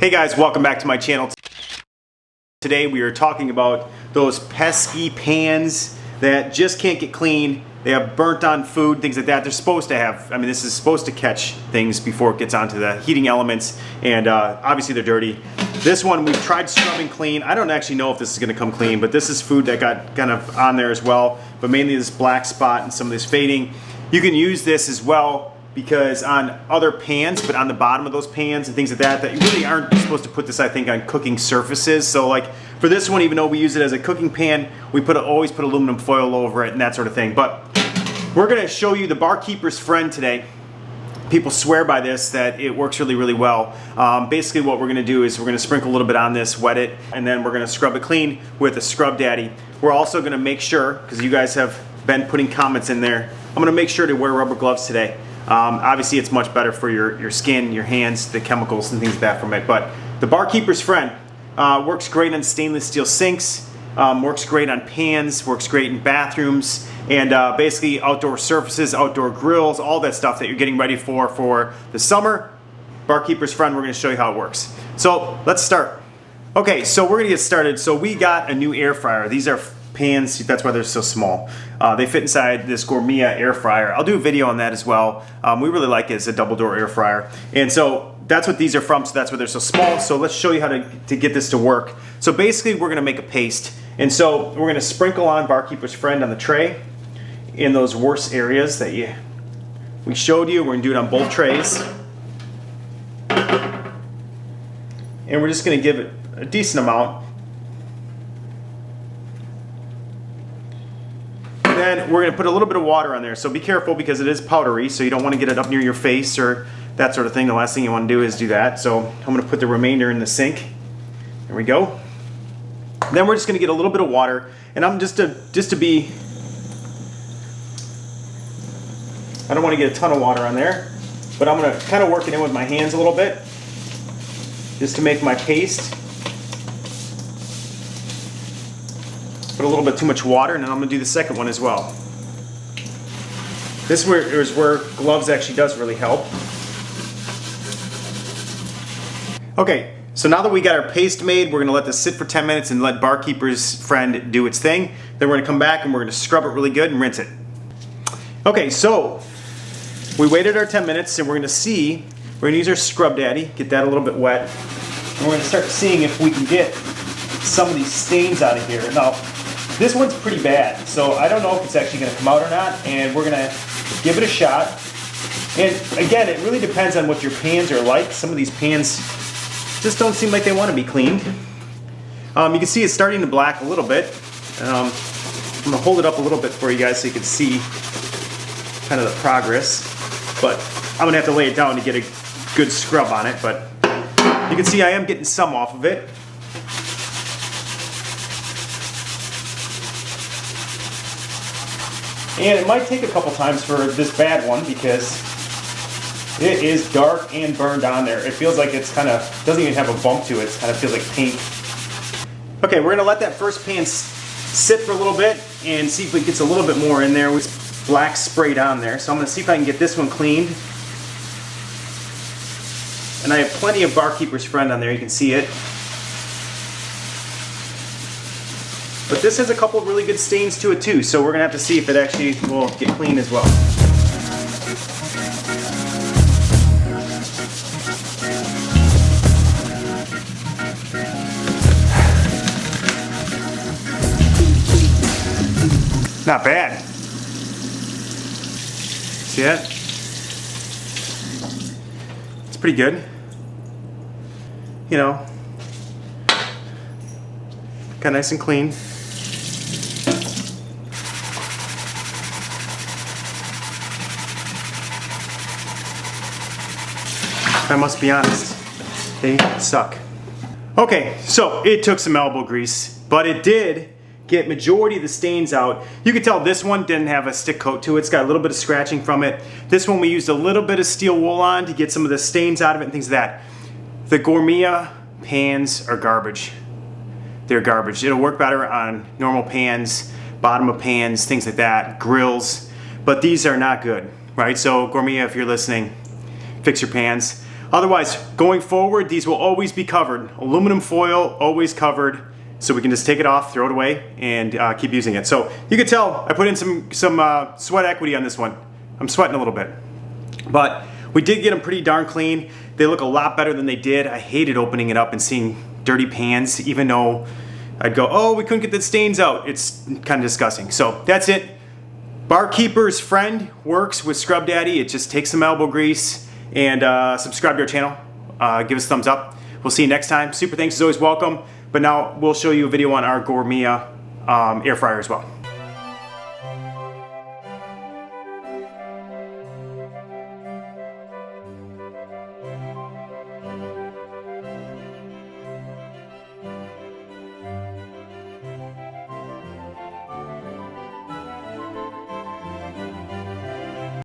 Hey guys, welcome back to my channel. Today we are talking about those pesky pans that just can't get clean. They have burnt on food, things like that. They're supposed to have, this is supposed to catch things before it gets onto the heating elements, and obviously they're dirty. This one we've tried scrubbing clean. I don't actually know if this is gonna come clean, but this is food that got kind of on there as well, but mainly this black spot and some of this fading. You can use this as well because on other pans, but on the bottom of those pans and things like that, that you really aren't supposed to put this, I think, on cooking surfaces. So like for this one, even though we use it as a cooking pan, we always put aluminum foil over it and that sort of thing. But we're gonna show you the barkeeper's friend today. People swear by this, that it works really, really well. Basically what we're gonna do is we're gonna sprinkle a little bit on this, wet it, and then we're gonna scrub it clean with a Scrub Daddy. We're also gonna make sure, because you guys have been putting comments in there, I'm gonna make sure to wear rubber gloves today. Obviously it's much better for your skin, your hands, the chemicals and things like that from it. But the barkeeper's friend works great on stainless steel sinks, works great on pans, works great in bathrooms, and basically outdoor surfaces, outdoor grills, all that stuff that you're getting ready for the summer. Barkeeper's friend, we're gonna show you how it works. So let's start. Okay, so we're gonna get started. So we got a new air fryer. These are pans, that's why they're so small. They fit inside this Gourmia air fryer. I'll do a video on that as well. We really like it as a double door air fryer. And so that's what these are from, so that's why they're so small. So let's show you how to get this to work. So basically we're gonna make a paste. And so we're gonna sprinkle on Barkeeper's Friend on the tray in those worst areas that we showed you. We're gonna do it on both trays. And we're just gonna give it a decent amount. Then we're gonna put a little bit of water on there. So be careful because it is powdery, so you don't wanna get it up near your face or that sort of thing. The last thing you wanna do is do that. So I'm gonna put the remainder in the sink. There we go. Then we're just gonna get a little bit of water, and I'm just to be, I don't wanna get a ton of water on there, but I'm gonna kind of work it in with my hands a little bit, just to make my paste. Put a little bit too much water, and then I'm gonna do the second one as well. This is where gloves actually does really help. Okay, so now that we got our paste made, we're gonna let this sit for 10 minutes and let Barkeeper's Friend do its thing. Then we're gonna come back and we're gonna scrub it really good and rinse it. Okay, so we waited our 10 minutes and we're gonna use our Scrub Daddy, get that a little bit wet. And we're gonna start seeing if we can get some of these stains out of here. Now, this one's pretty bad, so I don't know if it's actually gonna come out or not, and we're gonna give it a shot. And again, it really depends on what your pans are like. Some of these pans just don't seem like they wanna be cleaned. You can see it's starting to black a little bit. I'm gonna hold it up a little bit for you guys so you can see kind of the progress. But I'm gonna have to lay it down to get a good scrub on it, but you can see I am getting some off of it. And it might take a couple times for this bad one because it is dark and burned on there. It feels like it's doesn't even have a bump to it. It kind of feels like paint. Okay, we're gonna let that first pan sit for a little bit and see if it gets a little bit more in there with black sprayed on there. So I'm gonna see if I can get this one cleaned. And I have plenty of Barkeeper's Friend on there, you can see it. But this has a couple of really good stains to it too, so we're gonna have to see if it actually will get clean as well. Not bad. See that? It's pretty good. You know, got nice and clean. I must be honest, they suck. Okay, so it took some elbow grease, but it did get majority of the stains out. You can tell this one didn't have a stick coat to it. It's got a little bit of scratching from it. This one we used a little bit of steel wool on to get some of the stains out of it and things like that. The Gourmia pans are garbage. They're garbage. It'll work better on normal pans, bottom of pans, things like that, grills, but these are not good, right? So Gourmia, if you're listening, fix your pans. Otherwise, going forward, these will always be covered. Aluminum foil, always covered, so we can just take it off, throw it away, and keep using it. So you can tell I put in some sweat equity on this one. I'm sweating a little bit. But we did get them pretty darn clean. They look a lot better than they did. I hated opening it up and seeing dirty pans, even though I'd go, oh, we couldn't get the stains out. It's kind of disgusting. So that's it. Barkeeper's Friend works with Scrub Daddy. It just takes some elbow grease. And subscribe to our channel. Give us a thumbs up. We'll see you next time. Super thanks is always welcome. But now we'll show you a video on our Gourmet air fryer as well.